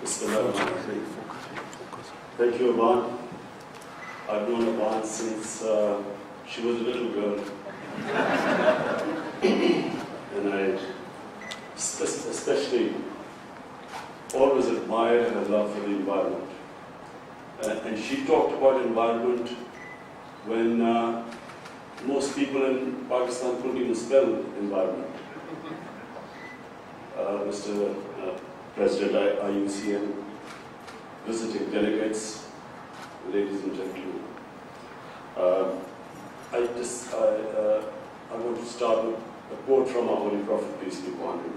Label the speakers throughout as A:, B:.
A: Bismillah. Thank you, Imran. I've known Imran since she was a little girl. And I especially always admired her love for the environment. And she talked about environment when most people in Pakistan couldn't even spell environment. Mr. President IUCN, visiting delegates, ladies and gentlemen. I want to start with a quote from our Holy Prophet, peace be upon him.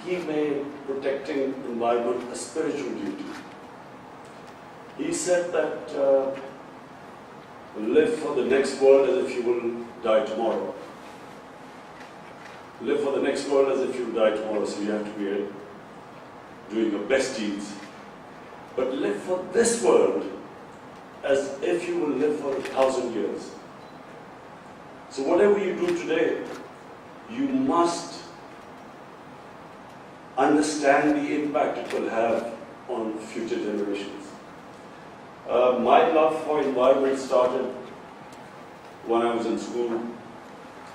A: He made protecting environment a spiritual duty. He said that live for the next world as if you will die tomorrow. Live for the next world as if you will die tomorrow, so you have to be doing your best deeds. But live for this world as if you will live for 1,000 years. So whatever you do today, you must understand the impact it will have on future generations. My love for environment started when I was in school.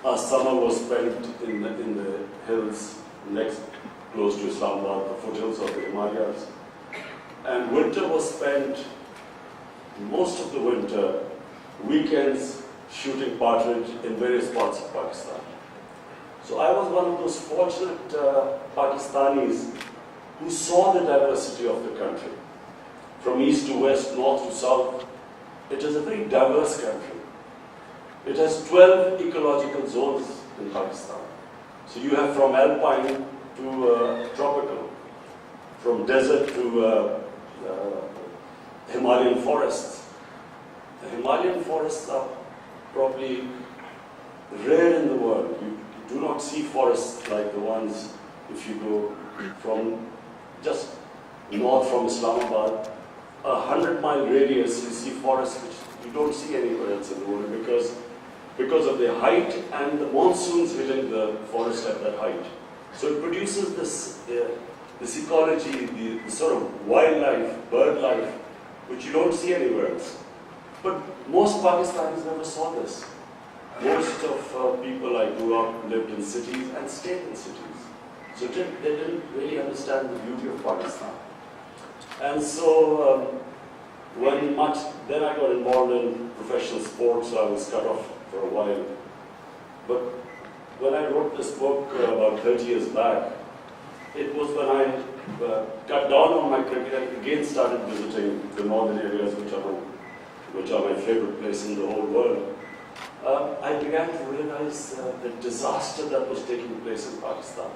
A: Our summer was spent in the hills next close to Islamabad, the foothills of the Himalayas. And winter was spent, most of the winter, weekends shooting partridge in various parts of Pakistan. So I was one of those fortunate Pakistanis who saw the diversity of the country. From east to west, north to south, it is a very diverse country. It has 12 ecological zones in Pakistan. So you have from alpine to tropical, from desert to Himalayan forests. The Himalayan forests are probably rare in the world. You do not see forests like the ones if you go from just north from Islamabad, 100-mile radius, you see forests which you don't see anywhere else in the world because of the height and the monsoons hitting the forest at that height. So it produces this ecology, the sort of wildlife, bird life, which you don't see anywhere else. But most Pakistanis never saw this. Most of people I grew up lived in cities and stayed in cities. So they didn't really understand the beauty of Pakistan. And so then I got involved in professional sports, so I was cut off for a while. But when I wrote this book about 30 years back, it was when I cut down on my cricket and again started visiting the northern areas, which are my favorite place in the whole world. I began to realize the disaster that was taking place in Pakistan.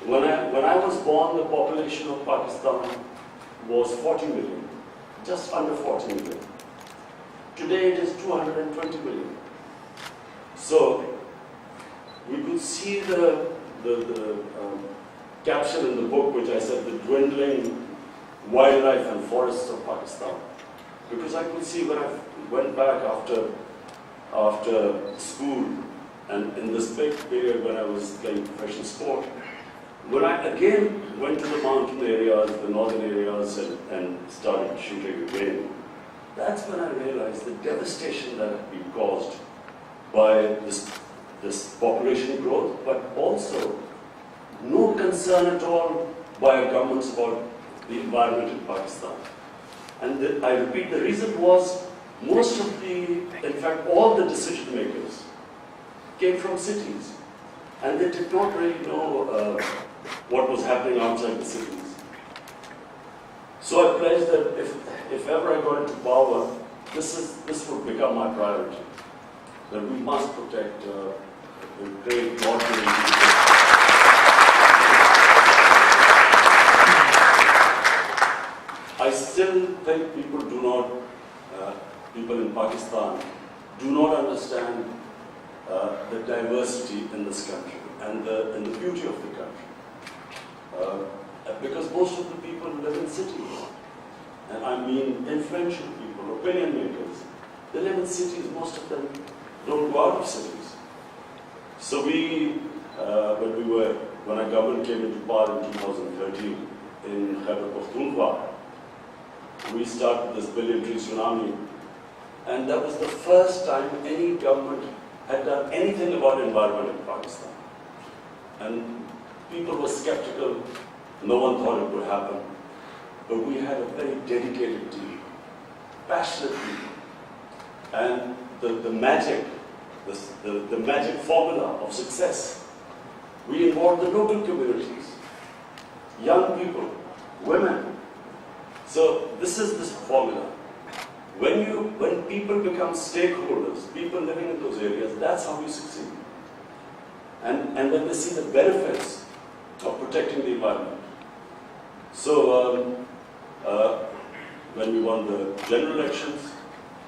A: When I was born, the population of Pakistan was 40 million, just under 40 million. Today it is 220 million. So we could see the caption in the book, which I said, the dwindling wildlife and forests of Pakistan. Because I could see when I went back after school and in this big period when I was playing professional sport, when I again went to the mountain areas, the northern areas, and started shooting again, that's when I realized the devastation that had been caused by this population growth, but also no concern at all by our governments about the environment in Pakistan. And I repeat, the reason was in fact all the decision makers came from cities, and they did not really know what was happening outside the cities. So I pledged that if ever I got into power, this would become my priority. That we must protect the great mountain. I still think people in Pakistan do not understand the diversity in this country and the beauty of the country. Because most of the people live in cities. And I mean influential people, opinion makers. They live in cities, most of them don't go out of cities. So when we were when our government came into power in 2013 in Khyber Pakhtunkhwa, we started this billion-tree tsunami, and that was the first time any government had done anything about environment in Pakistan. And people were skeptical, no one thought it would happen, but we had a very dedicated team, passionate people, and the magic formula of success. We involved the local communities, young people, women. So this is this formula. When people become stakeholders, people living in those areas, that's how you succeed. And when they see the benefits of protecting the environment. So when we won the general elections,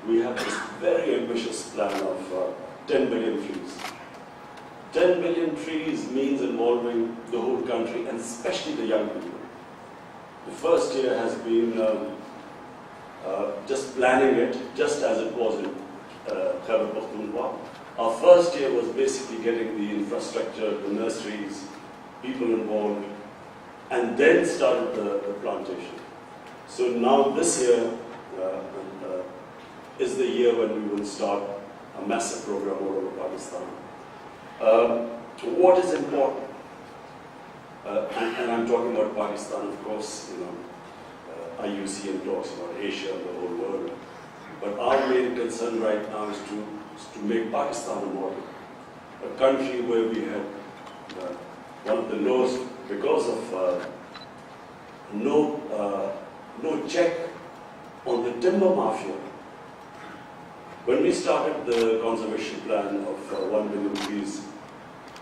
A: we had this very ambitious plan of 10 billion trees. 10 billion trees means involving the whole country, and especially the young people. The first year has been just planning it, just as it was in Khyber Pakhtunkhwa. Our first year was basically getting the infrastructure, the nurseries, people involved, and then started the plantation. So now this year is the year when we will start a massive program all over Pakistan. What is important, and I'm talking about Pakistan, of course, IUCN talks about Asia and the whole world, but our main concern right now is to make Pakistan a model, a country where we had one of the lowest, because of no check on the timber mafia. When we started the conservation plan of 1 billion trees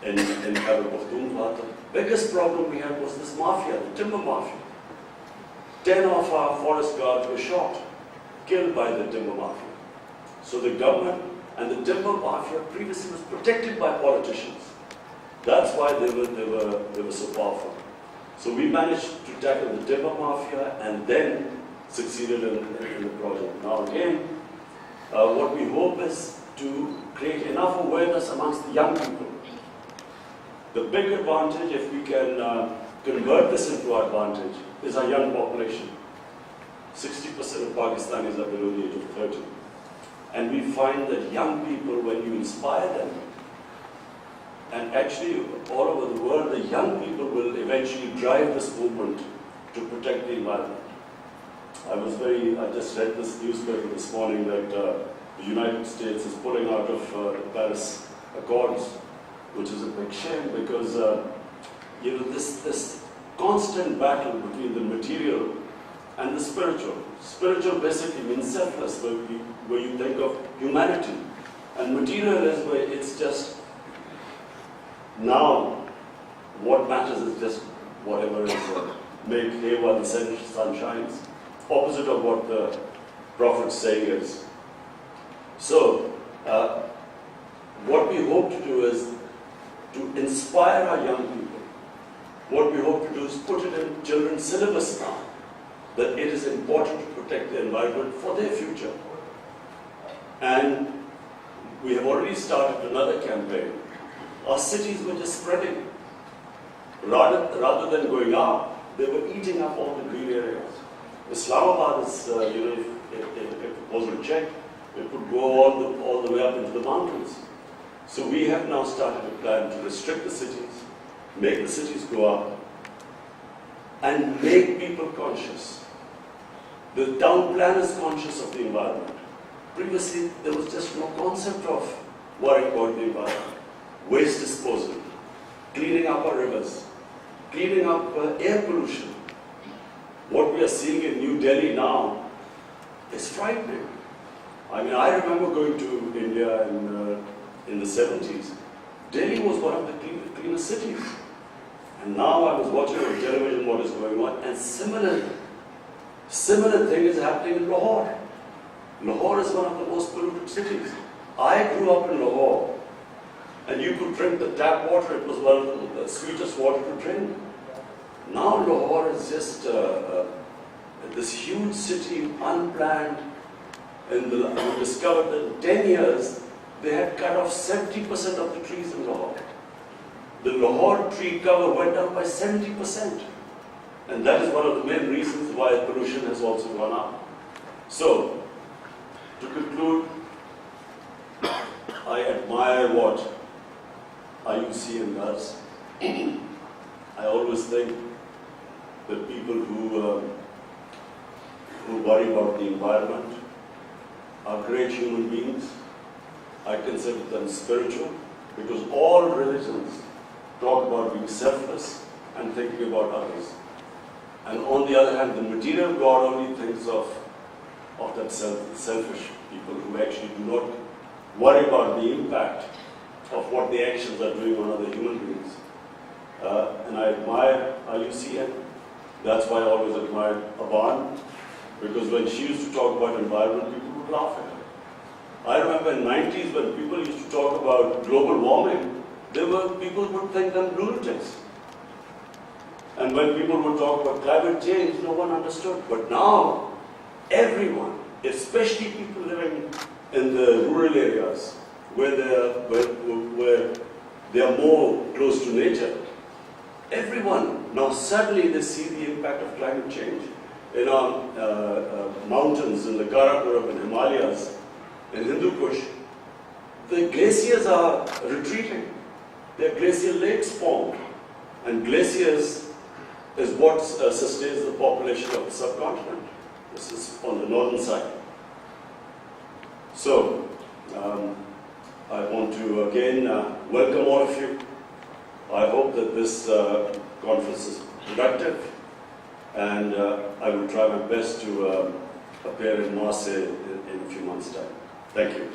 A: in Khyber Pakhtunkhwa, the biggest problem we had was this mafia, the timber mafia. 10 of our forest guards were shot, killed by the timber mafia. So the government and the timber mafia previously was protected by politicians. That's why they were so powerful. So we managed to tackle the timber mafia and then succeeded in the project. Now again, what we hope is to create enough awareness amongst the young people. The big advantage, if we can convert this into our advantage, is our young population. 60% of Pakistanis are below the age of 30. And we find that young people, when you inspire them, and actually all over the world, the young people will eventually drive this movement to protect the environment. I just read this newspaper this morning that the United States is pulling out of the Paris Accords, which is a big shame because this constant battle between the material and the spiritual. Spiritual basically means selfless, where you think of humanity, and material is where it's just now what matters is just whatever is make hay while the sun shines. Opposite of what the Prophet's saying is. So, what we hope to do is to inspire our young people. What we hope to do is put it in children's syllabus now, that it is important to protect the environment for their future. And we have already started another campaign. Our cities were just spreading. Rather than going up, they were eating up all the green areas. Islamabad is, if it wasn't checked, it could go all the way up into the mountains. So we have now started a plan to restrict the cities, make the cities go up, and make people conscious. The town plan is conscious of the environment. Previously, there was just no concept of worrying about the environment. Waste disposal, cleaning up our rivers, cleaning up air pollution. What we are seeing in New Delhi now is frightening. I mean, I remember going to India in the 70s. Delhi was one of the cleanest cities. And now I was watching on television what is going on, and similar thing is happening in Lahore. Lahore is one of the most polluted cities. I grew up in Lahore, and you could drink the tap water. It was one of the sweetest water to drink. Now Lahore is just this huge city, unplanned. And we discovered that in 10 years, they had cut off 70% of the trees in Lahore. the Lahore tree cover went up by 70%. And that is one of the main reasons why pollution has also gone up. So, to conclude, I admire what IUCN does. I always think that people who worry about the environment are great human beings. I consider them spiritual, because all religions talk about being selfless and thinking about others. And on the other hand, the material God only thinks of that selfish people who actually do not worry about the impact of what the actions are doing on other human beings. And I admire IUCN. That's why I always admired Aban, because when she used to talk about environment, people would laugh at her. I remember in the 90s when people used to talk about global warming, people would think them lunatics. And when people would talk about climate change, no one understood. But now, everyone, especially people living in the rural areas, where they are more close to nature, everyone, now suddenly they see the impact of climate change in our mountains, in the Karakoram and Himalayas, in Hindu Kush. The glaciers are retreating. There are glacial lakes formed. And glaciers is what sustains the population of the subcontinent. This is on the northern side. So, I want to again welcome all of you. I hope that this conference is productive, and I will try my best to appear in Marseille in a few months' time. Thank you.